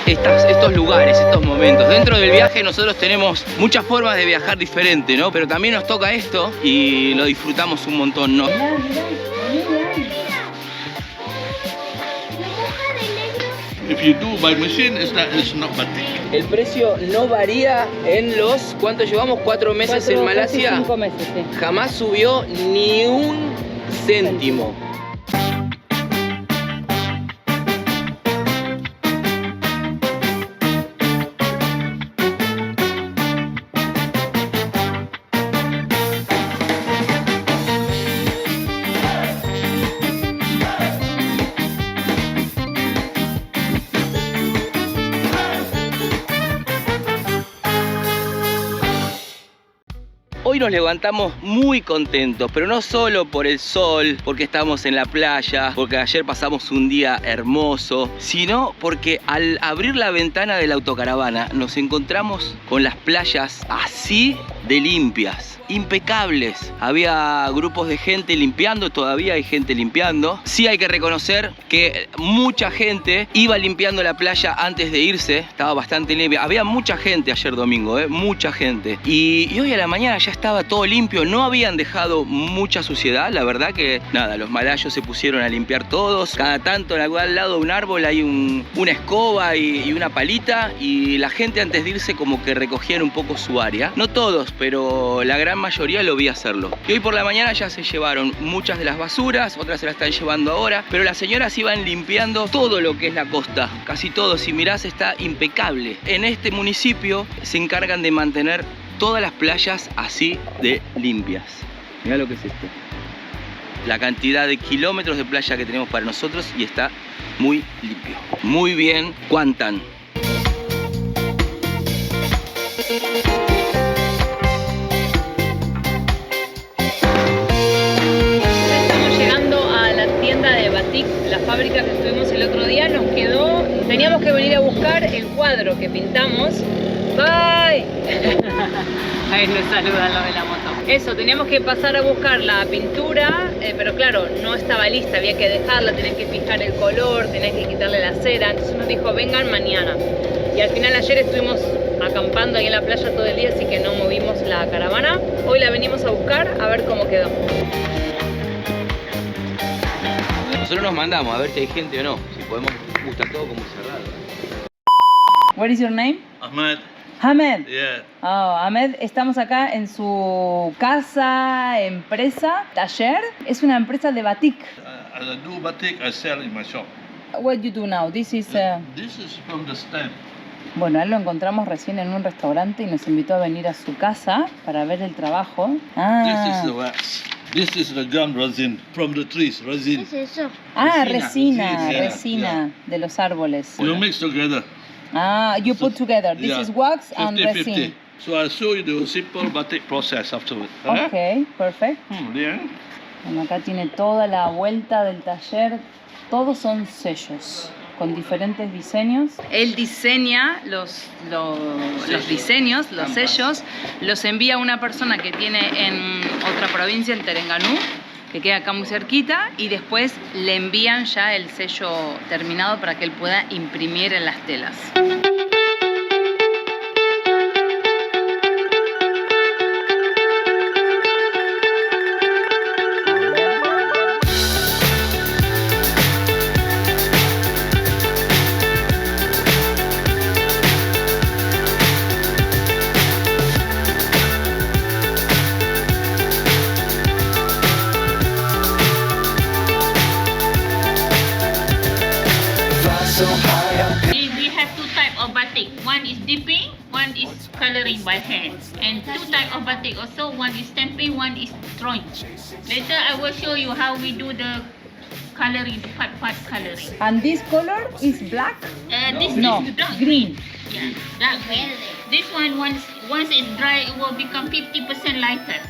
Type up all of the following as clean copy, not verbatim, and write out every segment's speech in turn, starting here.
estos lugares, estos momentos. Dentro del viaje nosotros tenemos muchas formas de viajar diferente, ¿no? Pero también nos toca esto y lo disfrutamos un montón, ¿no? If you do by machine, it's not batik. El precio no varía en los... ¿Cuánto llevamos? 4 meses en Malasia. 5 meses, sí. Jamás subió ni un céntimo. Hoy nos levantamos muy contentos, pero no solo por el sol, porque estamos en la playa, porque ayer pasamos un día hermoso, sino porque al abrir la ventana de la autocaravana nos encontramos con las playas así de limpias, impecables. Había grupos de gente limpiando, todavía hay gente limpiando. Sí hay que reconocer que mucha gente iba limpiando la playa antes de irse, estaba bastante limpia. Había mucha gente ayer domingo, mucha gente. Y hoy a la mañana ya estaba todo limpio, no habían dejado mucha suciedad. La verdad que nada, los malayos se pusieron a limpiar todos. Cada tanto al lado de un árbol hay una escoba y una palita, y la gente antes de irse como que recogían un poco su área. No todos, pero la gran mayoría lo vi hacerlo. Y hoy por la mañana ya se llevaron muchas de las basuras, otras se las están llevando ahora, pero las señoras iban limpiando todo lo que es la costa, casi todo. Si mirás, está impecable. En este municipio se encargan de mantener todas las playas así de limpias. Mirá lo que es esto. La cantidad de kilómetros de playa que tenemos para nosotros, y está muy limpio. Muy bien, Kuantan. Estamos llegando a la tienda de batik, la fábrica que estuvimos el otro día. Nos quedó, teníamos que venir a buscar el cuadro que pintamos. ¡Bye! Ahí nos saludan los de la moto. Eso, teníamos que pasar a buscar la pintura, pero claro, no estaba lista, había que dejarla, tenés que fijar el color, tenés que quitarle la cera. Entonces nos dijo, vengan mañana. Y al final ayer estuvimos acampando ahí en la playa todo el día, así que no movimos la caravana. Hoy la venimos a buscar a ver cómo quedó. Nosotros nos mandamos a ver si hay gente o no, si podemos, está todo como cerrado. What is your name? Ahmed. Ahmed. Yeah. Oh, Ahmed, estamos acá en su casa, empresa, taller. Es una empresa de batik. I do batik, I sell in my shop. What you do now? This is... This is from the stand. Bueno, a él lo encontramos recién en un restaurante y nos invitó a venir a su casa para ver el trabajo. This is the wax. This is the gum resin from the trees, resin. ¿Qué es eso? Resina Yeah. de los árboles. You mix together. You put together. This Yeah. is wax and 50-50. resin. So I'll show you the simple batik process afterwards. Ok, perfect. Bien. Bueno, acá tiene toda la vuelta del taller. Todos son sellos con diferentes diseños. Él diseña los diseños, los sellos, los envía a una persona que tiene en otra provincia, en Terengganu, que queda acá muy cerquita, y después le envían ya el sello terminado para que él pueda imprimir en las telas. We have two types of batik. One is dipping, one is coloring by hand. And two types of batik also. One is stamping, one is drawing. Later I will show you how we do the coloring, part coloring. And this color is black? This No, is dark green. Yeah, dark green. This one, once it's dry, it will become 50% lighter.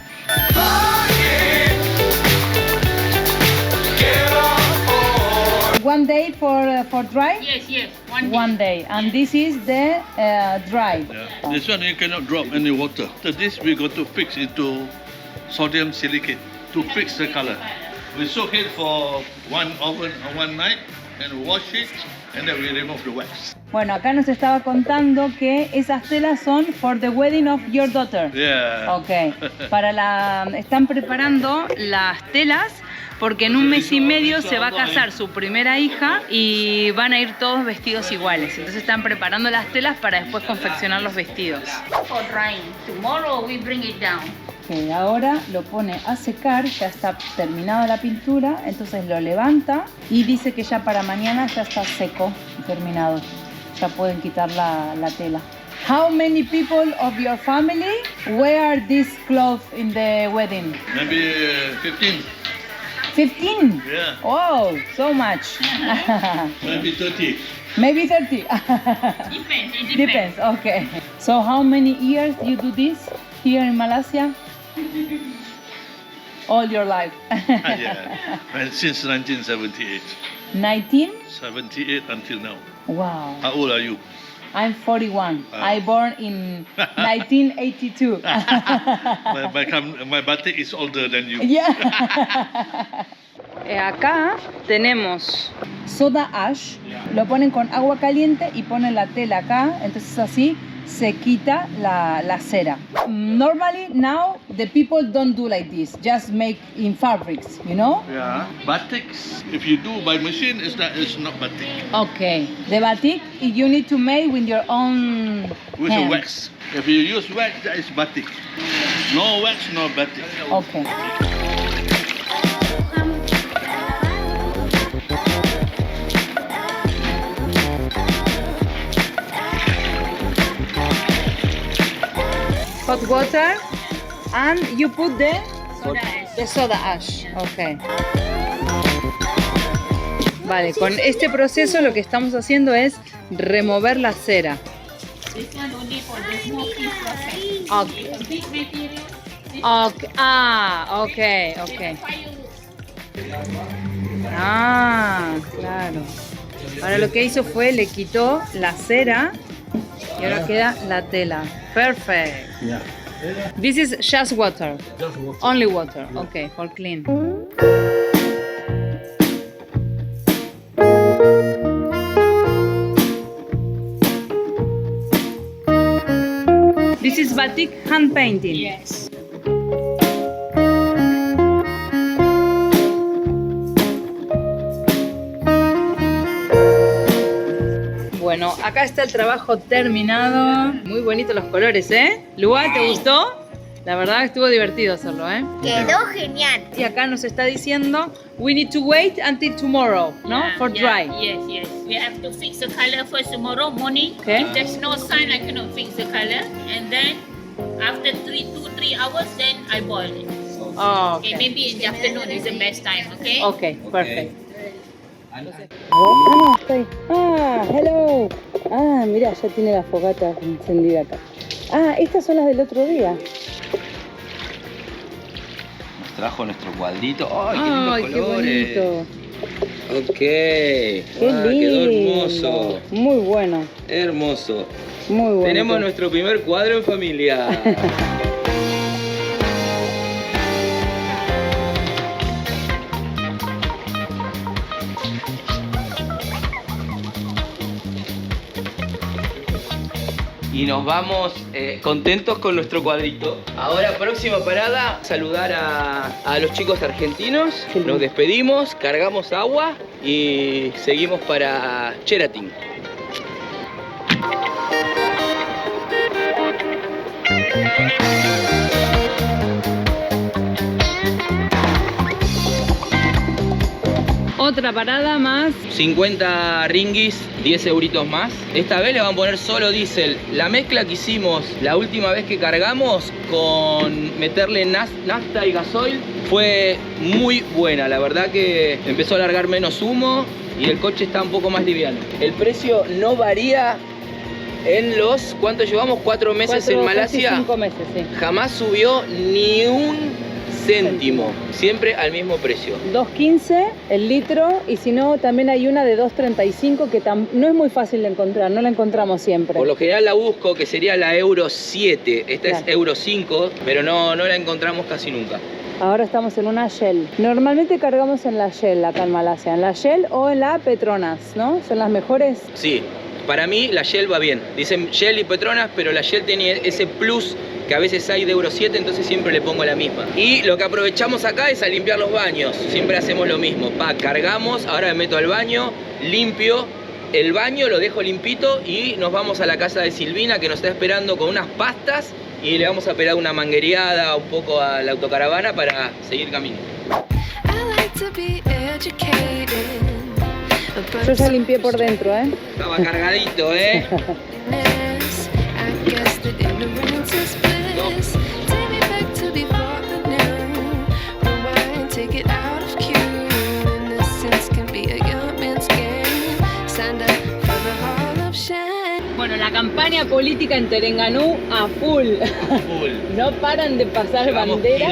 One day for dry? Yes, One day. And this is the dry. Yeah. This one you cannot drop any water. So this we got to fix into sodium silicate to fix the color. We soak it for one night and wash it and then we remove the wax. Bueno, acá nos estaba contando que esas telas son for the wedding of your daughter. Yeah. Ok, están preparando las telas porque en un mes y medio se va a casar su primera hija y van a ir todos vestidos iguales. Entonces están preparando las telas para después confeccionar los vestidos. For drying. Tomorrow we bring it down. Ok, ahora lo pone a secar, ya está terminada la pintura, entonces lo levanta y dice que ya para mañana ya está seco y terminado. Ya pueden quitar la tela. How many people of your family wear this cloth in the wedding? Maybe 15. 15? Yeah. Oh, so much. Maybe 30. Maybe 30. Depends. It depends. Depends, okay. So how many years you do this here in Malaysia? All your life. Yeah. And since 1978. 19? 78 until now. Wow. How old are you? I'm 41. I born in 1982. My batik is older than you. Yeah. Acá tenemos soda ash. Lo ponen con agua caliente y ponen la tela acá. Entonces así se quita la cera. Normally now the people don't do like this. Just make in fabrics, you know? Yeah. Batiks, if you do by machine, it's not batik. Okay. The batik you need to make with your own With hand. a wax. If you use wax, that is batik. No wax, no batik. Okay. Hot water and you put the soda ash. Okay. Vale, con este proceso lo que estamos haciendo es remover la cera. This one only for the smoking process. Okay. The big material. Okay. Ah, okay, okay. Ah, claro. Ahora lo que hizo fue le quitó la cera y ahora queda la tela. Perfect. Yeah. This is just water. Only water. Okay, for clean. This is batik hand painting. Yes. Bueno, acá está el trabajo terminado. Muy bonitos los colores, ¿eh? Lua, ¿te gustó? La verdad que estuvo divertido hacerlo, ¿eh? Quedó genial. Y acá nos está diciendo, we need to wait until tomorrow, ¿no? Yeah, For yeah, dry. Yes. We have to fix the color first tomorrow morning. Okay. If there's no sun, I cannot fix the color. And then after 2-3 hours, then I boil it. Oh, Okay, okay. maybe in the afternoon is the best time, okay? Okay, perfect. Hello. Ah, mira, ya tiene la fogata encendida acá. Ah, estas son las del otro día. Nos trajo nuestro cuadrito. ¡Ay, qué lindos Ay, qué colores! bonito. Ok. Qué Ah, lindo. quedó hermoso. Muy bueno, Hermoso. muy bueno. Tenemos nuestro primer cuadro en familia. Y nos vamos contentos con nuestro cuadrito. Ahora, próxima parada, saludar a los chicos argentinos. Qué lindo. Nos despedimos, cargamos agua y seguimos para Cherating. Otra parada más. 50 ringgis, 10 euritos más. Esta vez le van a poner solo diésel. La mezcla que hicimos la última vez que cargamos con meterle nafta y gasoil fue muy buena. La verdad que empezó a largar menos humo y el coche está un poco más liviano. El precio no varía en los... ¿Cuánto llevamos? 4 meses en Malasia. 5 meses, sí. Jamás subió ni un céntimo. Siempre al mismo precio. 2.15 el litro y si no también hay una de 2.35 que no es muy fácil de encontrar, no la encontramos siempre. Por lo general la busco, que sería la Euro 7. Esta Claro. es Euro 5, pero no la encontramos casi nunca. Ahora estamos en una Shell. Normalmente cargamos en la Shell acá en Malasia, en la Shell o en la Petronas, ¿no? Son las mejores. Sí, para mí la Shell va bien. Dicen Shell y Petronas, pero la Shell tiene ese plus que a veces hay de Euro 7, entonces siempre le pongo la misma. Y lo que aprovechamos acá es a limpiar los baños. Siempre hacemos lo mismo. Cargamos, ahora me meto al baño, limpio el baño, lo dejo limpito y nos vamos a la casa de Silvina, que nos está esperando con unas pastas, y le vamos a pegar una manguereada un poco a la autocaravana para seguir camino. Yo ya limpié por dentro, ¿eh? Estaba cargadito, ¿eh? Bueno, la campaña política en Terengganu a full. No paran de pasar Llevamos banderas.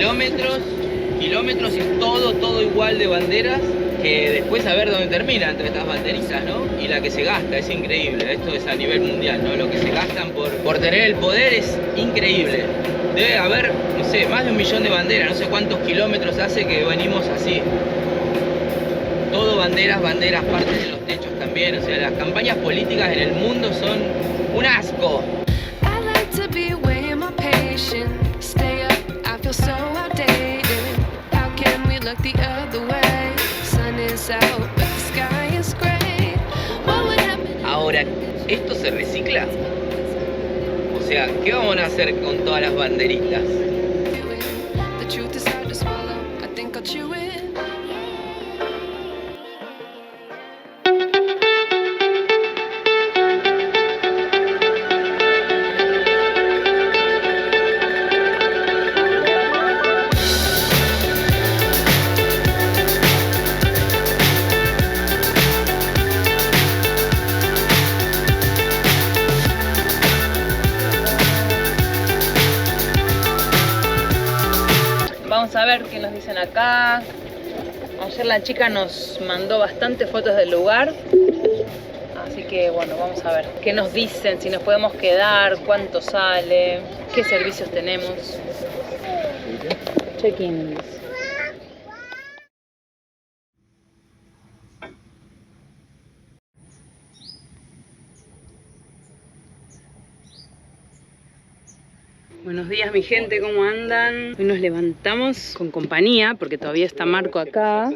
kilómetros y todo igual de banderas, que después a ver dónde termina entre estas banderitas, ¿no? Y la que se gasta, es increíble. Esto es a nivel mundial, ¿no? Lo que se gastan por tener el poder es increíble. Debe haber, no sé, más de 1 millón de banderas, no sé cuántos kilómetros hace que venimos así. Todo banderas, partes de los techos también. O sea, las campañas políticas en el mundo son un asco. Ahora, ¿esto se recicla? O sea, ¿qué vamos a hacer con todas las banderitas? Vamos a ver qué nos dicen acá. Ayer la chica nos mandó bastantes fotos del lugar. Así que bueno, vamos a ver qué nos dicen, si nos podemos quedar, cuánto sale, qué servicios tenemos. Check-in. Buenos días mi gente, ¿cómo andan? Hoy nos levantamos con compañía porque todavía está Marco acá.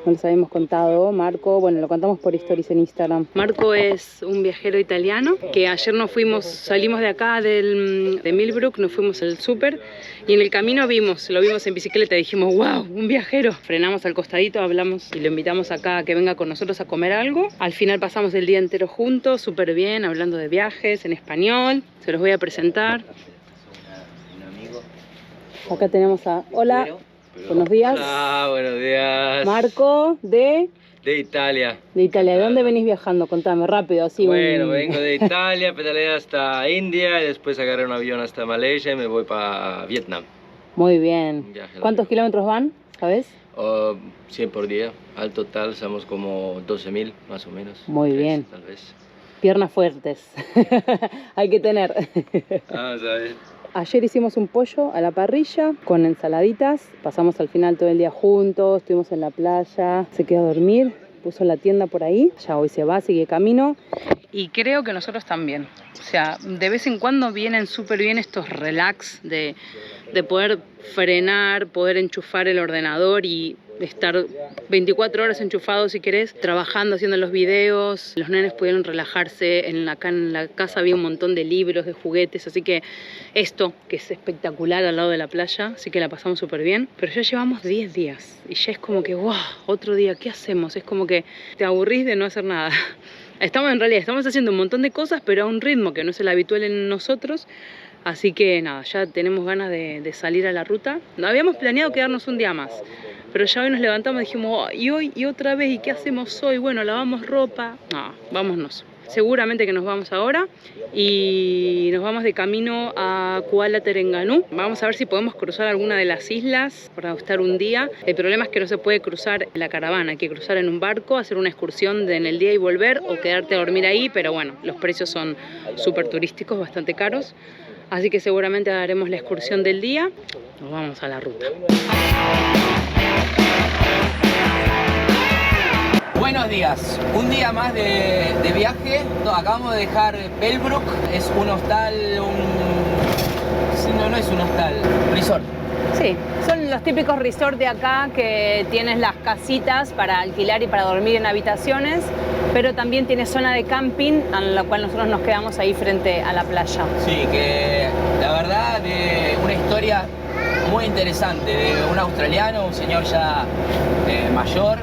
No les habíamos contado. Marco, bueno, lo contamos por stories en Instagram. Marco es un viajero italiano que ayer salimos de acá de Millbrook, nos fuimos al súper y en el camino lo vimos en bicicleta y dijimos, wow, un viajero. Frenamos al costadito, hablamos y lo invitamos acá a que venga con nosotros a comer algo. Al final pasamos el día entero juntos, súper bien, hablando de viajes en español. Se los voy a presentar. Acá tenemos a... Hola, buenos días. Hola, buenos días. Marco de Italia. De Italia. ¿De dónde venís viajando? Contame rápido, así. Bueno, vengo de Italia, pedaleé hasta India y después agarré un avión hasta Malaysia y me voy para Vietnam. Muy bien. ¿Cuántos kilómetros van? ¿Sabes? 100 por día. Al total somos como 12.000 más o menos. Muy bien. Tal vez. Piernas fuertes. Hay que tener. Vamos a ver. Ayer hicimos un pollo a la parrilla con ensaladitas. Pasamos al final todo el día juntos, estuvimos en la playa. Se quedó a dormir, puso la tienda por ahí. Ya hoy se va, sigue camino. Y creo que nosotros también. O sea, de vez en cuando vienen súper bien estos relax de poder frenar, poder enchufar el ordenador y estar 24 horas enchufados si querés, trabajando, haciendo los videos. Los nenes pudieron relajarse, acá en la casa había un montón de libros, de juguetes, así que esto, que es espectacular al lado de la playa, así que la pasamos súper bien. Pero ya llevamos 10 días y ya es como que, wow, otro día, ¿qué hacemos? Es como que te aburrís de no hacer nada. En realidad estamos haciendo un montón de cosas, pero a un ritmo que no es el habitual en nosotros. Así que nada, ya tenemos ganas de salir a la ruta. No habíamos planeado quedarnos un día más, pero ya hoy nos levantamos y dijimos, oh, y hoy y otra vez, ¿y qué hacemos hoy? Bueno, lavamos ropa. No, vámonos. Seguramente que nos vamos ahora y nos vamos de camino a Kuala Terengganu. Vamos a ver si podemos cruzar alguna de las islas para estar un día. El problema es que no se puede cruzar en la caravana, hay que cruzar en un barco, hacer una excursión en el día y volver o quedarte a dormir ahí, pero bueno, los precios son súper turísticos, bastante caros. Así que seguramente haremos la excursión del día. Nos vamos a la ruta. Buenos días, un día más de viaje. Acabamos de dejar Bellbrook, es un hostal, no es un hostal, resort. Sí, son los típicos resorts de acá que tienes las casitas para alquilar y para dormir en habitaciones, pero también tiene zona de camping, a la cual nosotros nos quedamos ahí frente a la playa. Sí, que la verdad de una historia muy interesante de un australiano, un señor ya mayor,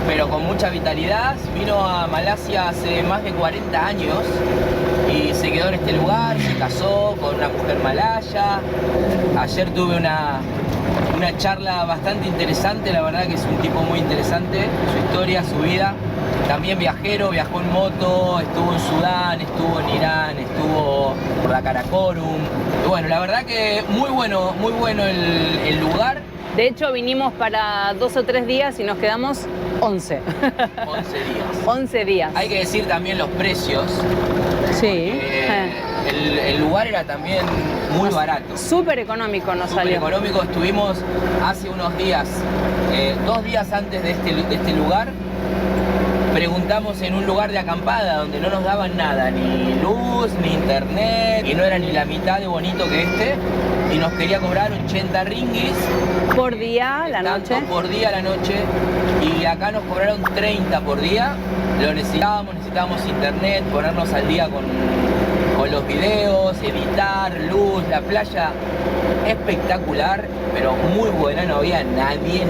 pero con mucha vitalidad. Vino a Malasia hace más de 40 años y se quedó en este lugar, se casó con una mujer malaya. Ayer tuve una charla bastante interesante, la verdad que es un tipo muy interesante, su historia, su vida. También viajero, viajó en moto, estuvo en Sudán, estuvo en Irán, estuvo por la Karakorum. Y bueno, la verdad que muy bueno el lugar. De hecho, vinimos para 2 o 3 días y nos quedamos 11. 11 días. 11 días. Hay que decir también los precios. Sí. El lugar era también muy barato. Súper económico nos Súper salió. económico. Estuvimos hace unos días, 2 días antes de este lugar. Preguntamos en un lugar de acampada donde no nos daban nada, ni luz, ni internet, y no era ni la mitad de bonito que este, y nos quería cobrar 80 ringgis Por día, la noche. por día la noche, y acá nos cobraron 30 por día. Lo necesitábamos internet, ponernos al día con los videos, editar, luz, la playa espectacular, pero muy buena, no había nadie.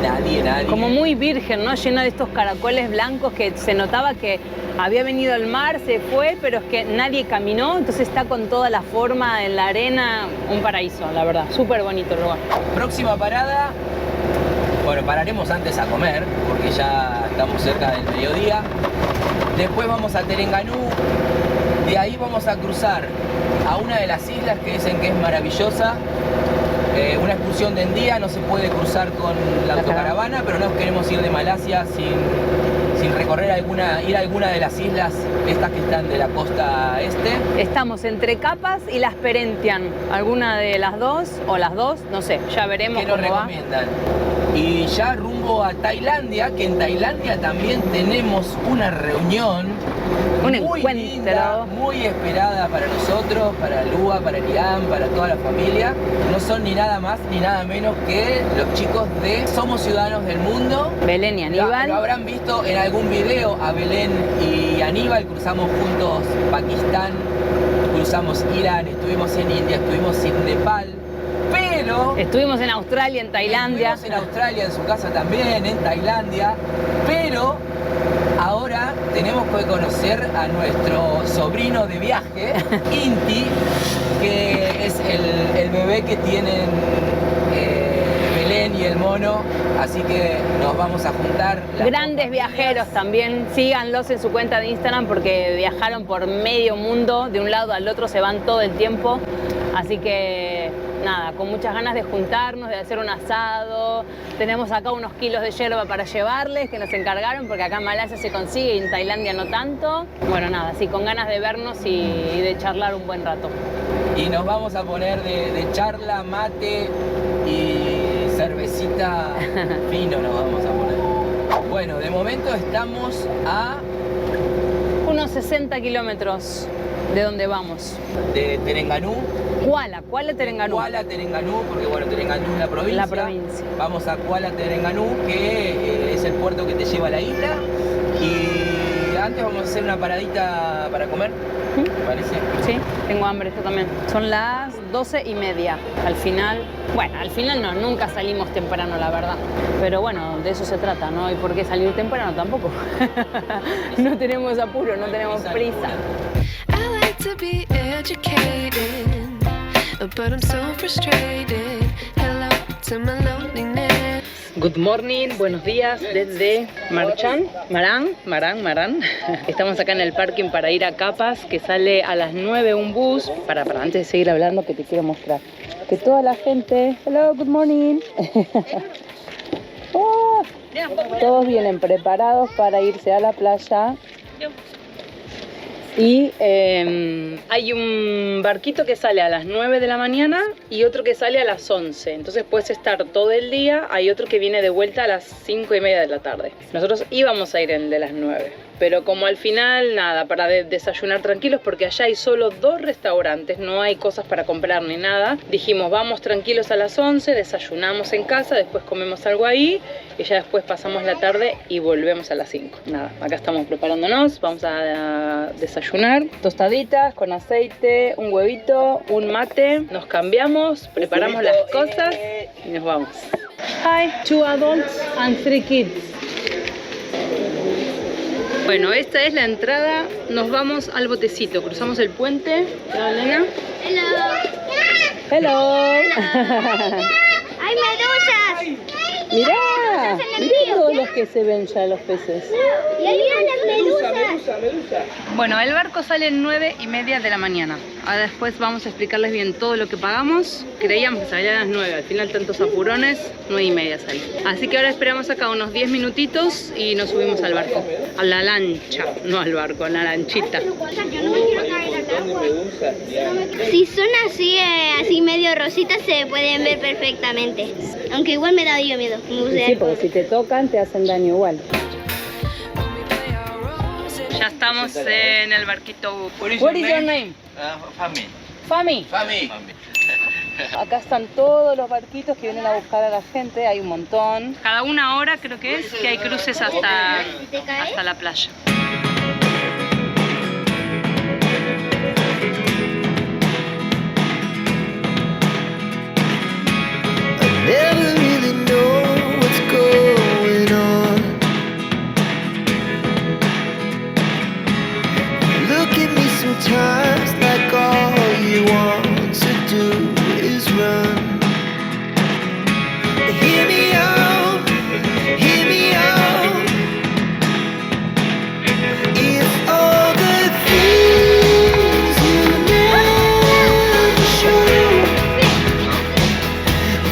Como muy virgen, ¿no? Llena de estos caracoles blancos que se notaba que había venido el mar, se fue, pero es que nadie caminó, entonces está con toda la forma en la arena, un paraíso, la verdad, súper bonito el lugar. Próxima parada, bueno, pararemos antes a comer, porque ya estamos cerca del mediodía. Después vamos a Terengganu, de ahí vamos a cruzar a una de las islas que dicen que es maravillosa. Una excursión de un día, no se puede cruzar con la autocaravana, pero no queremos ir de Malasia sin recorrer ir a alguna de las islas estas que están de la costa este. Estamos entre Capas y Las Perhentian, alguna de las dos, o las dos, no sé, ya veremos ¿Qué nos cómo va. recomiendan? Y ya rumbo a Tailandia, que en Tailandia también tenemos una reunión Un muy encuentro. linda, muy esperada para nosotros, para Lua, para Liam, para toda la familia. No son ni nada más ni nada menos que los chicos de Somos Ciudadanos del Mundo. Belén y Aníbal. Lo habrán visto en algún video a Belén y Aníbal, cruzamos juntos Pakistán, cruzamos Irán, estuvimos en India, estuvimos en Nepal, pero... Estuvimos en Australia, en Tailandia. Estuvimos en Australia, en su casa también, en Tailandia, pero ahora tenemos que conocer a nuestro sobrino de viaje, Inti, que es el bebé que tienen Belén y el mono, así que nos vamos a juntar. Grandes viajeros también, síganlos en su cuenta de Instagram porque viajaron por medio mundo, de un lado al otro se van todo el tiempo, así que nada, con muchas ganas de juntarnos, de hacer un asado. Tenemos acá unos kilos de yerba para llevarles que nos encargaron porque acá en Malasia se consigue y en Tailandia no tanto. Bueno, nada, sí, con ganas de vernos y de charlar un buen rato. Y nos vamos a poner de charla, mate y cervecita fino nos vamos a poner. Bueno, de momento estamos a... Unos 60 kilómetros de donde vamos. De Terengganu. Kuala Terengganu. Kuala Terengganu, porque bueno, Terengganu es la provincia. La provincia. Vamos a Kuala Terengganu, que es el puerto que te lleva a la isla. Y antes vamos a hacer una paradita para comer, ¿me parece? Sí, tengo hambre, esto también. Son las 12:30. Al final no, nunca salimos temprano, la verdad. Pero bueno, de eso se trata, no hay por qué salir temprano tampoco. No tenemos apuro, no tenemos prisa. I like to be educated, but I'm so frustrated. Hello to my loneliness. Good morning, buenos días desde Marang. Estamos acá en el parking para ir a Capas, que sale a las 9 un bus. Para, antes de seguir hablando, que te quiero mostrar que toda la gente, hello, good morning. Oh, todos vienen preparados para irse a la playa. Y hay un barquito que sale a las 9 de la mañana y otro que sale a las 11. Entonces puedes estar todo el día. Hay otro que viene de vuelta a las 5:30 de la tarde. Nosotros íbamos a ir en el de las 9. Pero como al final, nada, para desayunar tranquilos, porque allá hay solo 2 restaurantes, no hay cosas para comprar ni nada. Dijimos, vamos tranquilos a las 11, desayunamos en casa, después comemos algo ahí y ya después pasamos la tarde y volvemos a las 5. Nada, acá estamos preparándonos, vamos a desayunar. Tostaditas con aceite, un huevito, un mate. Nos cambiamos, preparamos las cosas y nos vamos. Hi, 2 adults and 3 kids. Bueno, esta es la entrada, nos vamos al botecito, cruzamos el puente. ¿Hola, Elena? Hello. ¡Hay medusas! Mirá, mirá todos los que se ven ya, los peces. ¡Y ahí vienen las medusas! Bueno, el barco sale a 9:30 de la mañana. Ahora después vamos a explicarles bien todo lo que pagamos. Creíamos que salía a las 9, al final tantos apurones, 9:30 sale. Así que ahora esperamos acá unos 10 minutitos y nos subimos al barco. A la lancha, no al barco, a la lanchita. Yo no me quiero caer al agua. Si son así, así medio rositas, se pueden ver perfectamente. Aunque igual me da miedo. Sí, porque si te tocan te hacen daño igual. Ya estamos en el barquito. What is your name? Fami. Fami. Fami. Acá están todos los barquitos que vienen a buscar a la gente, hay un montón. Cada 1 hora creo que es que hay cruces hasta la playa. Never really know what's going on. Look at me sometimes like all you want to do is run. Hear me out, hear me out. If all the things you never show,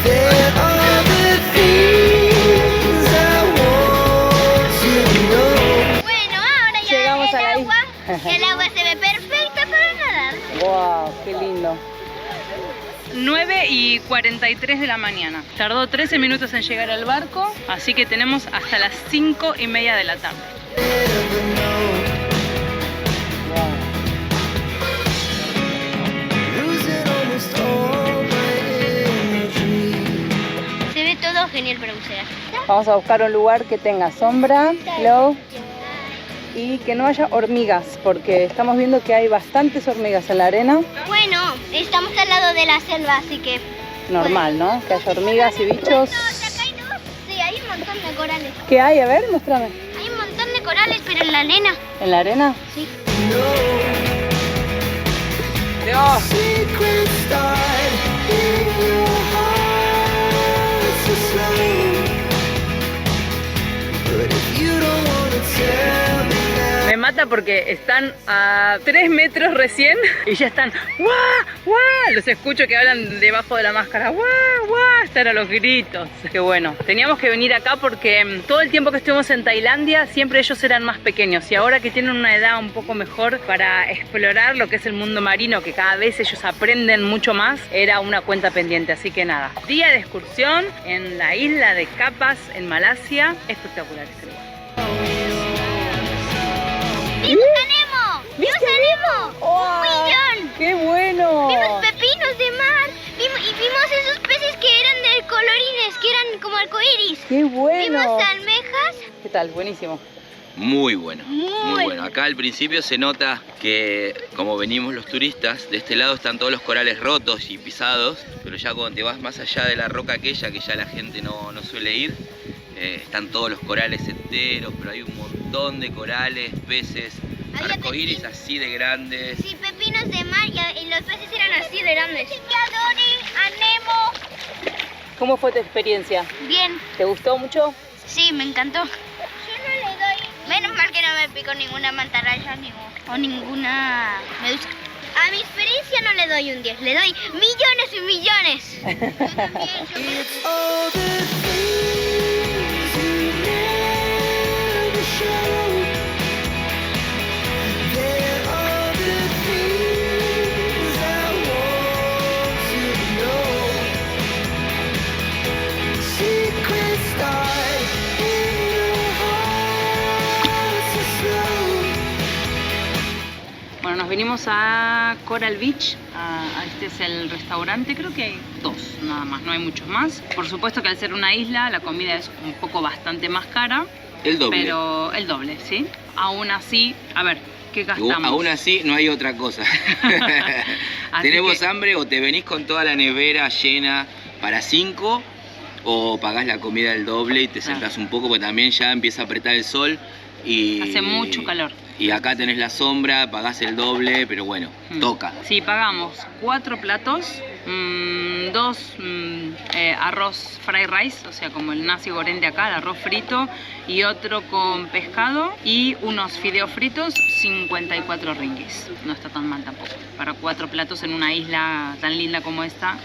there are the things I want to know. Bueno, ahora ya Llegamos a la el agua. El agua se ve perfecta para nadar. Wow, qué lindo. 9:43 de la mañana. Tardó 13 minutos en llegar al barco, así que tenemos hasta las 5:30 de la tarde. Never know. Losing almost all my energy. Se ve todo genial para bucear. Vamos a buscar un lugar que tenga sombra, hello, y que no haya hormigas, porque estamos viendo que hay bastantes hormigas en la arena. Bueno, estamos al lado de la selva, así que... Normal, ¿no? Que haya hormigas y bichos. Acá hay 2. Sí, hay un montón de corales. ¿Qué hay? A ver, muéstrame. Hay un montón de corales, pero en la arena. ¿En la arena? Sí. Dios. Secrets start in your heart so slow. But if you don't wanna tell me now. Me mata porque están a 3 metros recién y ya están ¡guau! ¡Guau! Los escucho que hablan debajo de la máscara ¡guau! ¡Guau! Están a los gritos. Qué bueno. Teníamos que venir acá porque todo el tiempo que estuvimos en Tailandia siempre ellos eran más pequeños y ahora que tienen una edad un poco mejor para explorar lo que es el mundo marino, que cada vez ellos aprenden mucho más, era una cuenta pendiente. Así que nada, día de excursión en la isla de Kapas en Malasia. Espectacular este lugar. ¡Vimos a Nemo! ¡Vimos a Nemo! ¡Un millón! ¡Qué bueno! Vimos pepinos de mar. Y vimos esos peces que eran de colorines, que eran como arcoíris. ¡Qué bueno! Vimos almejas. ¿Qué tal? Buenísimo. Muy bueno, Muy muy bueno. Acá al principio se nota que como venimos los turistas, de este lado están todos los corales rotos y pisados, pero ya cuando te vas más allá de la roca aquella que ya la gente no suele ir, están todos los corales enteros, pero hay un montón de corales, peces, Había arcoíris así de grandes. Sí, pepinos de mar y los peces eran así de grandes. Vi a Dory, a Nemo. ¿Cómo fue tu experiencia? Bien, ¿Te gustó mucho? sí, me encantó. Yo no le doy. Menos mal que no me picó ninguna mantarraya o ninguna medusa. A mi experiencia no le doy un 10, le doy millones y millones. Yo también, It's all the things you never show. There are Fuimos a Coral Beach, este es el restaurante, creo que hay 2 nada más, no hay muchos más. Por supuesto que al ser una isla la comida es un poco bastante más cara. El doble. Pero el doble, ¿sí? Aún así, a ver, ¿qué gastamos? Aún así no hay otra cosa. Tenemos hambre o te venís con toda la nevera llena para 5 o pagás la comida del doble y te sentás un poco porque también ya empieza a apretar el sol y hace mucho calor. Y acá tenés la sombra, pagás el doble, pero bueno, toca. Sí, pagamos 4 platos, 2 arroz fried rice, o sea como el nasi goreng de acá, el arroz frito, y otro con pescado y unos fideos fritos, 54 ringgis. No está tan mal tampoco, para 4 platos en una isla tan linda como esta.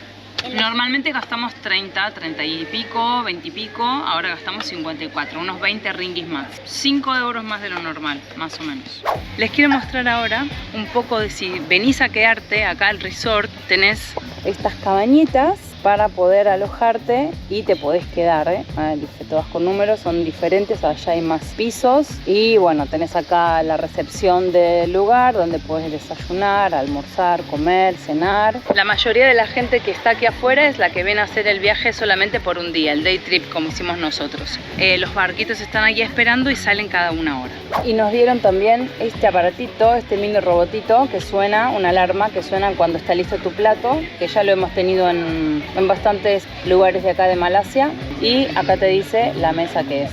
Normalmente gastamos 30 y pico, 20 y pico, ahora gastamos 54, unos 20 ringgis más. 5 euros más de lo normal, más o menos. Les quiero mostrar ahora un poco de si venís a quedarte acá al resort, tenés estas cabañitas para poder alojarte y te podés quedar, dice todas con números, son diferentes, allá hay más pisos y bueno, tenés acá la recepción del lugar donde podés desayunar, almorzar, comer, cenar. La mayoría de la gente que está aquí afuera es la que viene a hacer el viaje solamente por un día, el day trip como hicimos nosotros. Los barquitos están aquí esperando y salen cada 1 hora. Y nos dieron también este aparatito, este mini robotito que suena, una alarma que suena cuando está listo tu plato, que ya lo hemos tenido en bastantes lugares de acá de Malasia, y acá te dice la mesa que es.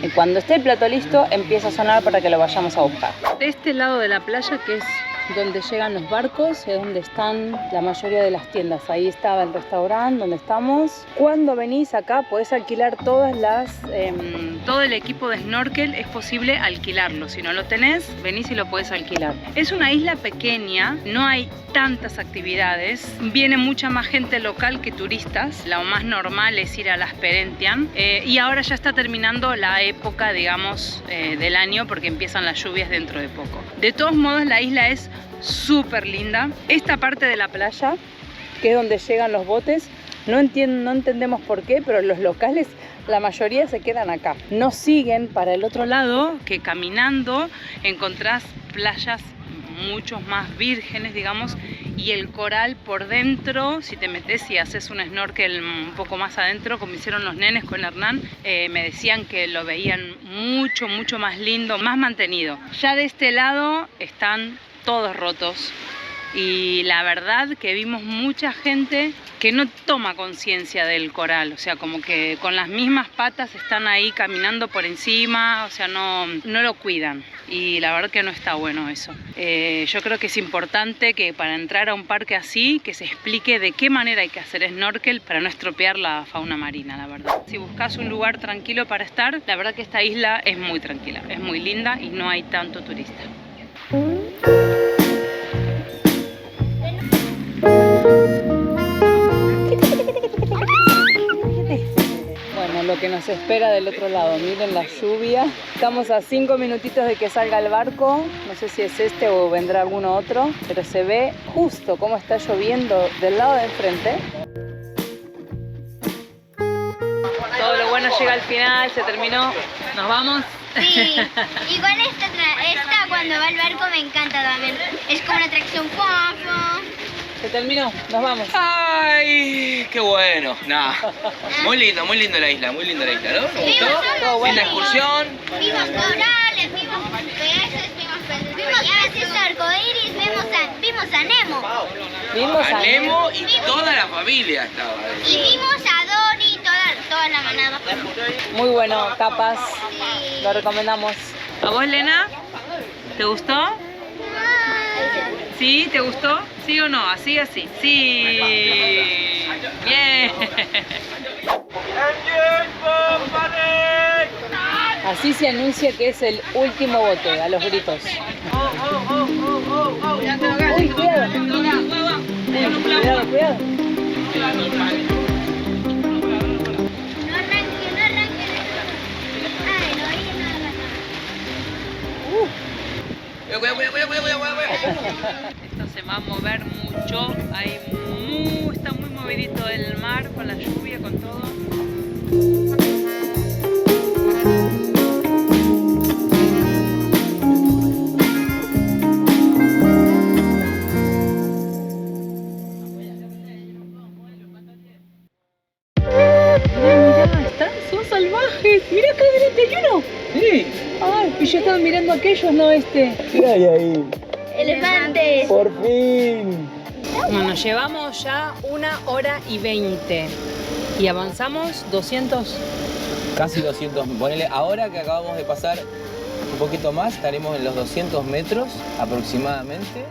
Y cuando esté el plato listo empieza a sonar para que lo vayamos a buscar. De este lado de la playa, que es donde llegan los barcos, es donde están la mayoría de las tiendas. Ahí estaba el restaurante donde estamos. Cuando venís acá podés alquilar todas las todo el equipo de snorkel, es posible alquilarlo. Si no lo tenés, venís y lo podés alquilar. Es una isla pequeña, no hay tantas actividades, viene mucha más gente local que turistas. Lo más normal es ir a las Perhentian, y ahora ya está terminando la época, digamos, del año, porque empiezan las lluvias dentro de poco. De todos modos, la isla es súper linda. Esta parte de la playa, que es donde llegan los botes, no entendemos por qué, pero los locales, la mayoría se quedan acá. No siguen para el otro lado, que caminando encontrás playas muchos más vírgenes, digamos, y el coral por dentro. Si te metes y haces un snorkel un poco más adentro, como hicieron los nenes con Hernán, me decían que lo veían mucho más lindo, más mantenido. Ya de este lado están todos rotos y la verdad que vimos mucha gente que no toma conciencia del coral, o sea, como que con las mismas patas están ahí caminando por encima, o sea, no lo cuidan, y la verdad que no está bueno eso. Yo creo que es importante que para entrar a un parque así, que se explique de qué manera hay que hacer snorkel para no estropear la fauna marina, la verdad. Si buscas un lugar tranquilo para estar, la verdad que esta isla es muy tranquila, es muy linda y no hay tanto turista. Bueno, lo que nos espera del otro lado, miren la lluvia. Estamos a 5 minutitos de que salga el barco, no sé si es este o vendrá alguno otro, pero se ve justo cómo está lloviendo del lado de enfrente. Todo lo bueno llega al final, se terminó, nos vamos. Sí, igual esta cuando va el barco me encanta también. Es como una atracción. Se terminó, nos vamos. ¡Ay! ¡Qué bueno! Nah. Muy lindo la isla, muy linda la isla, ¿no? ¿Me gustó? Buena excursión. Vimos corales, vimos peces, vimos peces arcoíris, vimos a Nemo. Vimos a Nemo y toda la familia estaba ahí. Y vimos a Dory, toda la manada. Muy bueno, Capas, Sí. lo recomendamos. ¿A vos, Lena? ¿Te gustó? ¿Sí? ¿Te gustó? ¿Sí o no? Así. Sí. Bien. Así se anuncia que es el último bote, a los gritos. Uy, cuidado. Cuidado. No arranque. Ay, no, ella no arranca. Esto se va a mover mucho, está muy movidito el mar con la lluvia, con todo. Y yo estaba mirando a aquellos, no este. ¿Qué hay ahí? Elefantes. ¡Por fin! Bueno, llevamos ya 1 hora y 20 y avanzamos 200. Casi 200. Ponele, ahora que acabamos de pasar un poquito más, estaremos en los 200 metros aproximadamente.